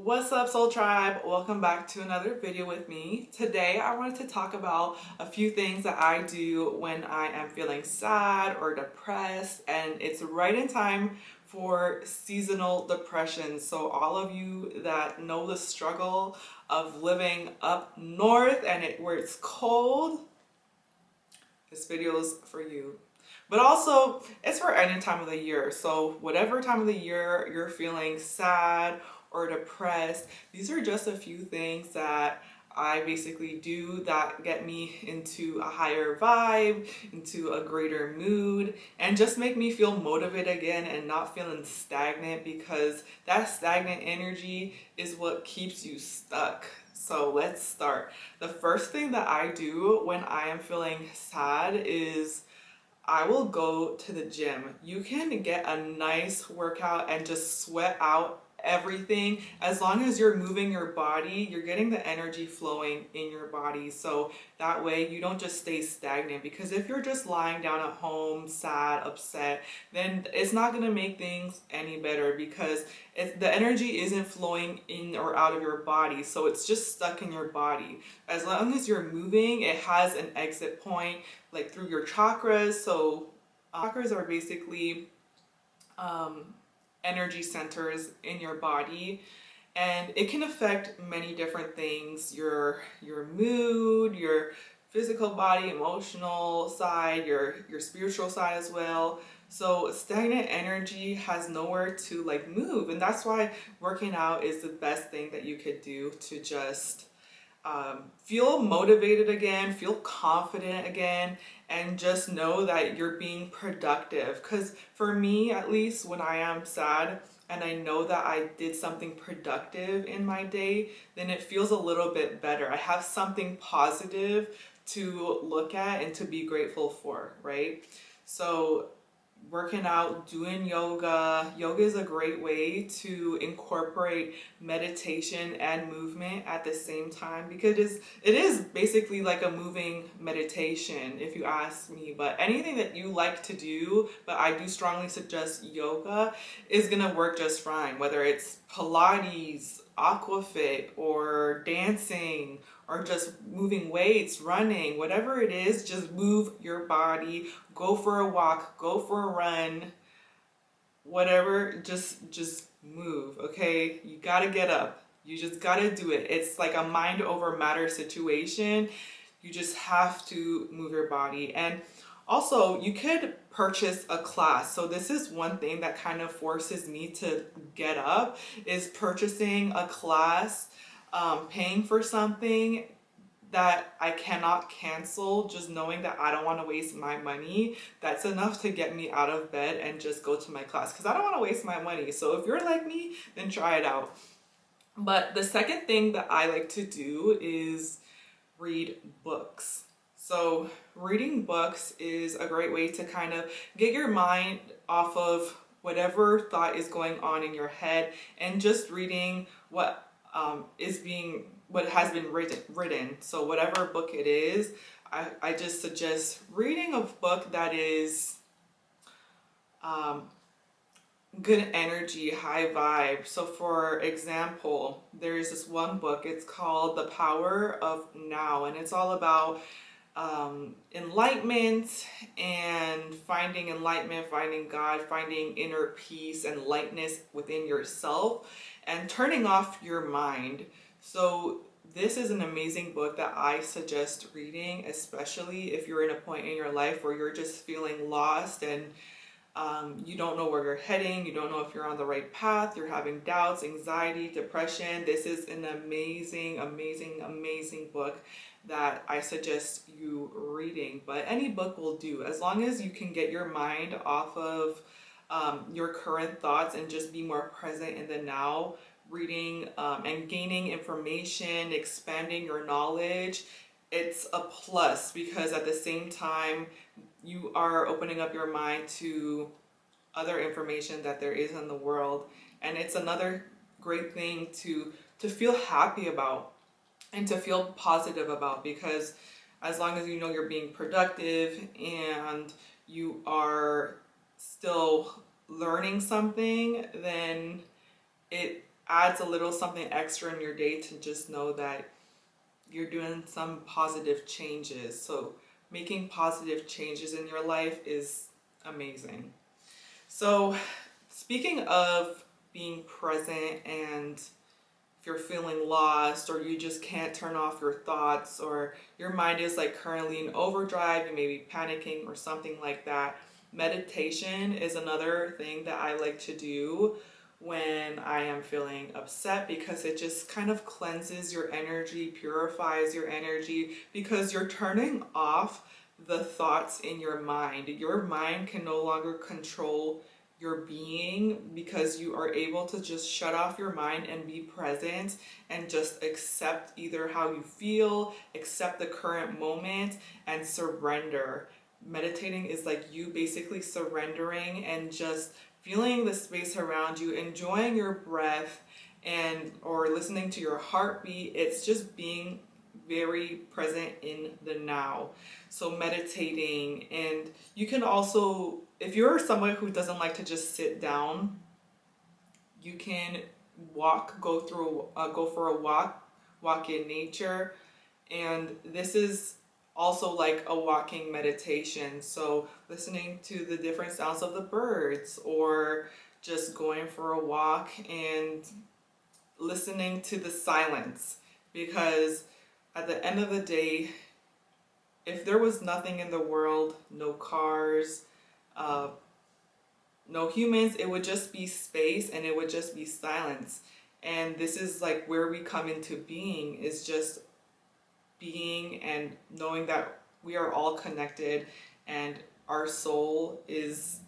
What's up, Soul Tribe? Welcome back to another video with me. Today I wanted to talk about a few things that I do when I am feeling sad or depressed, and it's right in time for seasonal depression. So all of you that know the struggle of living up north and where it's cold, this video is for you. But also, it's for any time of the year. So whatever time of the year you're feeling sad or depressed, these are just a few things that I basically do that get me into a higher vibe, into a greater mood, and just make me feel motivated again and not feeling stagnant, because that stagnant energy is what keeps you stuck. So let's start. The first thing that I do when I am feeling sad is I will go to the gym. You can get a nice workout and just sweat out everything. As long as you're moving your body, you're getting the energy flowing in your body. So that way you don't just stay stagnant, because if you're just lying down at home, sad, upset, then it's not going to make things any better, because the energy isn't flowing in or out of your body. So it's just stuck in your body. As long as you're moving, it has an exit point, like through your chakras. So chakras are basically energy centers in your body, and it can affect many different things: your mood, your physical body, emotional side, your spiritual side as well. So stagnant energy has nowhere to like move, and that's why working out is the best thing that you could do to just feel motivated again, feel confident again, and just know that you're being productive. Because for me, at least, when I am sad and I know that I did something productive in my day, then it feels a little bit better. I have something positive to look at and to be grateful for, right? So working out, doing yoga. Yoga is a great way to incorporate meditation and movement at the same time, because it is basically like a moving meditation, if you ask me. But anything that you like to do, but I do strongly suggest yoga, is gonna work just fine. Whether it's Pilates, aquafit, or dancing, or just moving weights, running, whatever it is, just move your body. Go for a walk, go for a run, whatever, just move, okay? You gotta get up. You just gotta do it. It's like a mind over matter situation. You just have to move your body. And also, you could purchase a class. So this is one thing that kind of forces me to get up, is purchasing a class, paying for something that I cannot cancel, just knowing that I don't want to waste my money. That's enough to get me out of bed and just go to my class, because I don't want to waste my money. So if you're like me, then try it out. But the second thing that I like to do is read books. So reading books is a great way to kind of get your mind off of whatever thought is going on in your head, and just reading what has been written. So whatever book it is, I just suggest reading a book that is good energy, high vibe. So for example, there's this one book, it's called The Power of Now, and it's all about enlightenment and finding enlightenment, finding God, finding inner peace and lightness within yourself, and turning off your mind. So this is an amazing book that I suggest reading, especially if you're in a point in your life where you're just feeling lost and you don't know where you're heading, you don't know if you're on the right path, you're having doubts, anxiety, depression. This is an amazing, amazing, amazing book that I suggest you reading. But any book will do, as long as you can get your mind off of your current thoughts and just be more present in the now. Reading and gaining information, expanding your knowledge, it's a plus, because at the same time you are opening up your mind to other information that there is in the world. And it's another great thing to feel happy about and to feel positive about, because as long as you know you're being productive and you are still learning something, then it adds a little something extra in your day to just know that you're doing some positive changes. So making positive changes in your life is amazing. So speaking of being present, and if you're feeling lost or you just can't turn off your thoughts, or your mind is like currently in overdrive, you may be panicking or something like that, meditation is another thing that I like to do when I am feeling upset, because it just kind of cleanses your energy, purifies your energy, because you're turning off the thoughts in your mind. Your mind can no longer control your being, because you are able to just shut off your mind and be present and just accept either how you feel, accept the current moment, and surrender. Meditating is like you basically surrendering and just feeling the space around you, enjoying your breath, and or listening to your heartbeat. It's just being very present in the now. So meditating, and you can also, if you're someone who doesn't like to just sit down, you can go for a walk in nature, and this is also like a walking meditation. So listening to the different sounds of the birds, or just going for a walk and listening to the silence, because at the end of the day, if there was nothing in the world, no cars, no humans, it would just be space and it would just be silence. And this is like where we come into being, is just being and knowing that we are all connected, and our soul is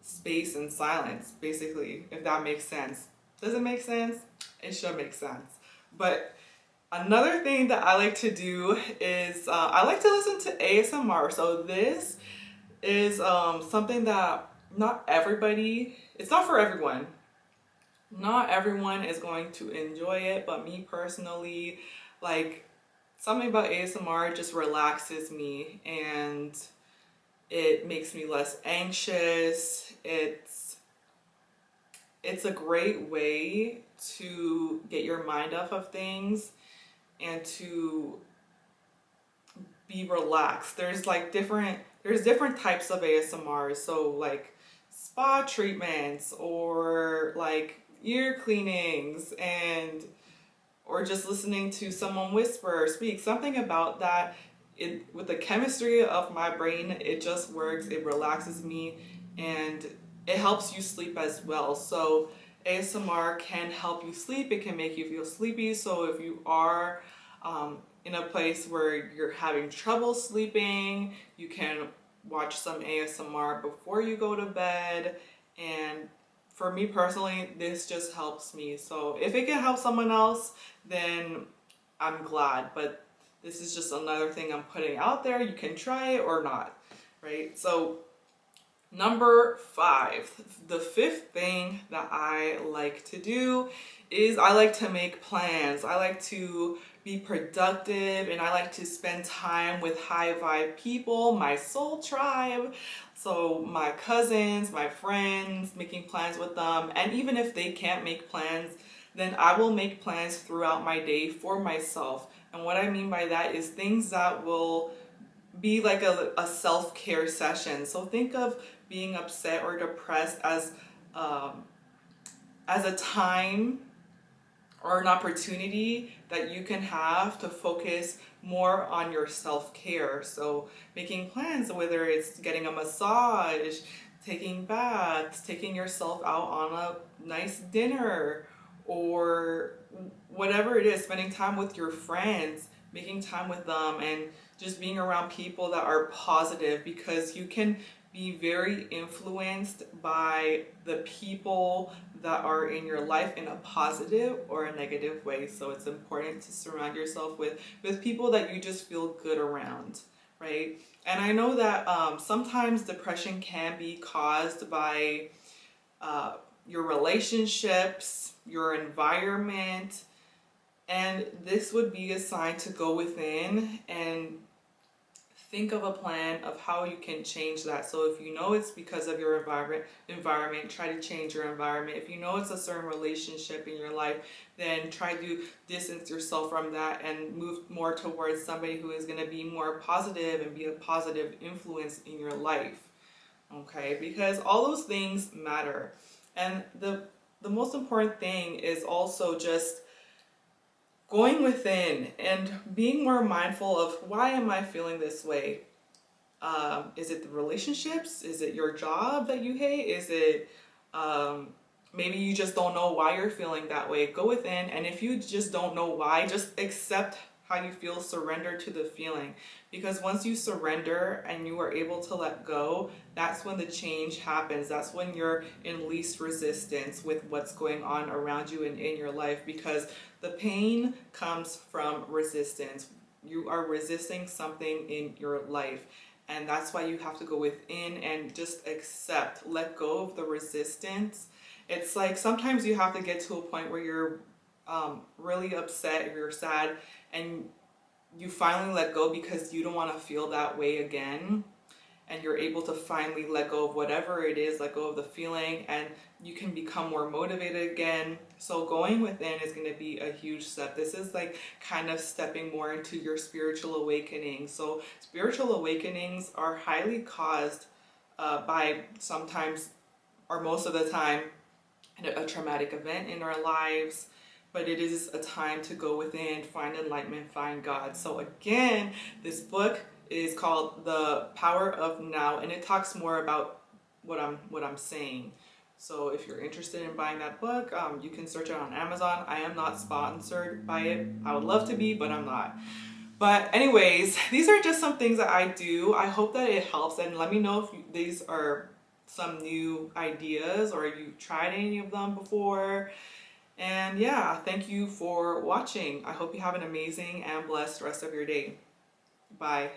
space and silence, basically, if that makes sense. Does it make sense? It should make sense. But another thing that I like to do is I like to listen to ASMR. So this is something that not everybody, it's not for everyone. Not everyone is going to enjoy it, but me personally, like, something about ASMR just relaxes me, and it makes me less anxious. It's a great way to get your mind off of things and to be relaxed. There's different types of ASMR. So like spa treatments, or like ear cleanings, and or just listening to someone whisper or speak. Something about that, with the chemistry of my brain, it just works. It relaxes me, and it helps you sleep as well. So ASMR can help you sleep. It can make you feel sleepy. So if you are in a place where you're having trouble sleeping, you can watch some ASMR before you go to bed. And for me personally, this just helps me. So if it can help someone else, then I'm glad. But this is just another thing I'm putting out there. You can try it or not, right? So number 5, the 5th thing that I like to do is I like to make plans. I like to be productive, and I like to spend time with high vibe people, my soul tribe. So my cousins, my friends, making plans with them. And even if they can't make plans, then I will make plans throughout my day for myself. And what I mean by that is things that will be like a self-care session. So think of being upset or depressed as a time or an opportunity that you can have to focus more on your self-care. So making plans, whether it's getting a massage, taking baths, taking yourself out on a nice dinner, or whatever it is, spending time with your friends, making time with them, and just being around people that are positive, because you can be very influenced by the people that are in your life in a positive or a negative way. So it's important to surround yourself with people that you just feel good around, right? And I know that sometimes depression can be caused by your relationships, your environment, and this would be a sign to go within and think of a plan of how you can change that. So if you know it's because of your environment, try to change your environment. If you know it's a certain relationship in your life, then try to distance yourself from that and move more towards somebody who is going to be more positive and be a positive influence in your life. Okay, because all those things matter. And the most important thing is also just going within and being more mindful of, why am I feeling this way? Is it the relationships? Is it your job that you hate? Is it maybe you just don't know why you're feeling that way? Go within, and if you just don't know why, just accept how you feel, surrender to the feeling. Because once you surrender and you are able to let go, that's when the change happens. That's when you're in least resistance with what's going on around you and in your life, because the pain comes from resistance. You are resisting something in your life. And that's why you have to go within and just accept, let go of the resistance. It's like sometimes you have to get to a point where you're really upset or you're sad, and you finally let go because you don't want to feel that way again. And you're able to finally let go of whatever it is, let go of the feeling, and you can become more motivated again. So going within is going to be a huge step. This is like kind of stepping more into your spiritual awakening. So spiritual awakenings are highly caused by sometimes, or most of the time, a traumatic event in our lives. But it is a time to go within, find enlightenment, find God. So again, this book is called The Power of Now, and it talks more about what I'm saying. So if you're interested in buying that book, you can search it on Amazon. I am not sponsored by it. I would love to be, but I'm not. But anyways, these are just some things that I do. I hope that it helps, and let me know if these are some new ideas or you tried any of them before. And yeah, thank you for watching. I hope you have an amazing and blessed rest of your day. Bye.